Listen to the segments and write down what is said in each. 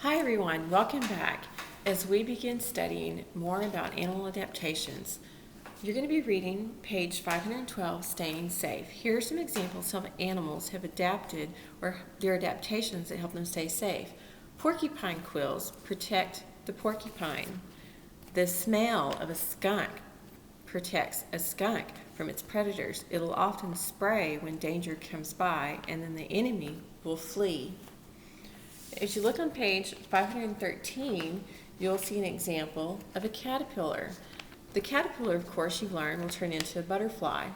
Hi everyone, welcome back. As we begin studying more about animal adaptations, you're going to be reading page 512, Staying Safe. Here are some examples of how animals have adapted or their adaptations that help them stay safe. Porcupine quills protect the porcupine. The smell of a skunk protects a skunk from its predators. It'll often spray when danger comes by, and then the enemy will flee. As you look on page 513, you'll see an example of a caterpillar. The caterpillar, of course, you've learned, will turn into a butterfly.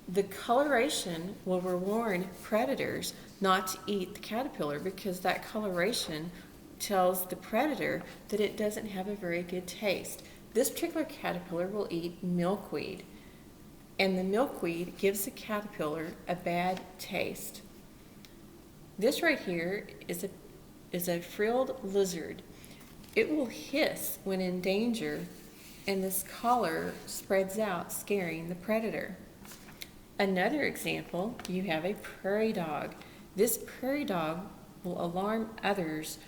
The coloration will warn predators not to eat the caterpillar because that coloration tells the predator that it doesn't have a very good taste. This particular caterpillar will eat milkweed, and the milkweed gives the caterpillar a bad taste. This right here is a frilled lizard. It will hiss when in danger, and this collar spreads out, scaring the predator. Another example, you have a prairie dog. This prairie dog will alarm others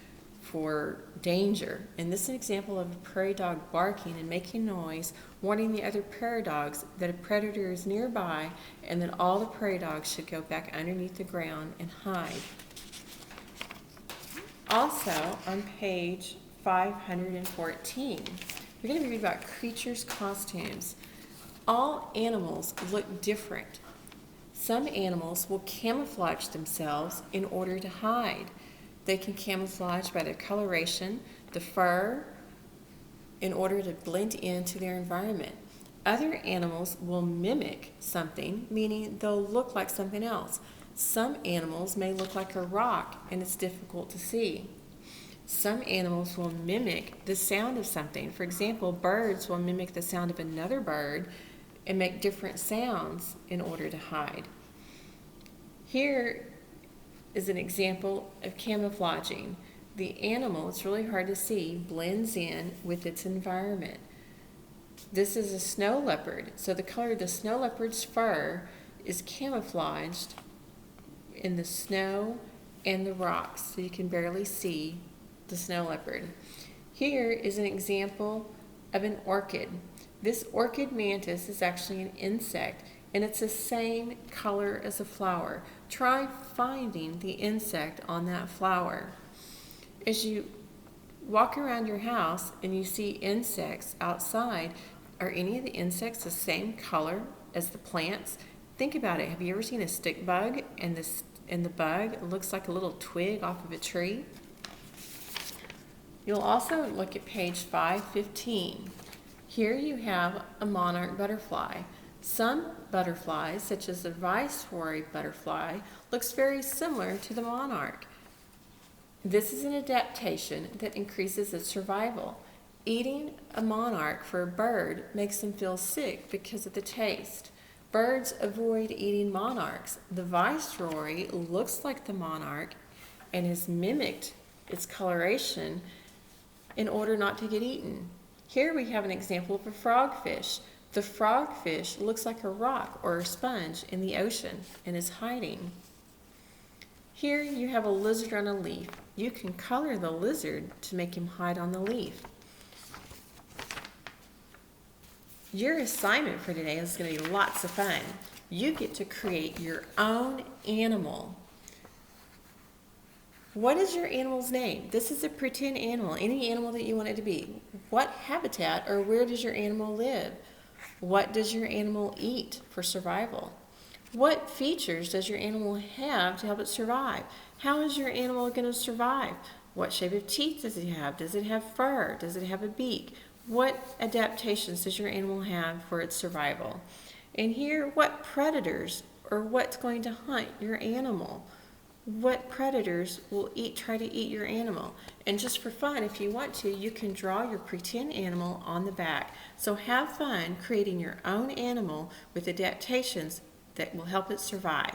for danger. And this is an example of a prairie dog barking and making noise, warning the other prairie dogs that a predator is nearby and that all the prairie dogs should go back underneath the ground and hide. Also, on page 514, you're going to read about creatures' costumes. All animals look different. Some animals will camouflage themselves in order to hide. They can camouflage by their coloration, the fur, in order to blend into their environment. Other animals will mimic something, meaning they'll look like something else. Some animals may look like a rock and it's difficult to see. Some animals will mimic the sound of something. For example, birds will mimic the sound of another bird and make different sounds in order to hide. Here is an example of camouflaging. The animal, it's really hard to see, blends in with its environment. This is a snow leopard. So the color of the snow leopard's fur is camouflaged in the snow and the rocks, so you can barely see the snow leopard. Here is an example of an orchid. This orchid mantis is actually an insect, and it's the same color as a flower. Try finding the insect on that flower. As you walk around your house and you see insects outside, are any of the insects the same color as the plants? Think about it. Have you ever seen a stick bug and the bug looks like a little twig off of a tree? You'll also look at page 515. Here you have a monarch butterfly. Some butterflies, such as the viceroy butterfly, looks very similar to the monarch. This is an adaptation that increases its survival. Eating a monarch for a bird makes them feel sick because of the taste. Birds avoid eating monarchs. The viceroy looks like the monarch and has mimicked its coloration in order not to get eaten. Here we have an example of a frogfish. The frogfish looks like a rock or a sponge in the ocean and is hiding. Here you have a lizard on a leaf. You can color the lizard to make him hide on the leaf. Your assignment for today is going to be lots of fun. You get to create your own animal. What is your animal's name? This is a pretend animal, any animal that you want it to be. What habitat or where does your animal live? What does your animal eat for survival? What features does your animal have to help it survive? How is your animal going to survive? What shape of teeth does it have? Does it have fur? Does it have a beak? What adaptations does your animal have for its survival? And here, what predators or what's going to hunt your animal? What predators will try to eat your animal? And just for fun, if you want to, you can draw your pretend animal on the back. So have fun creating your own animal with adaptations that will help it survive.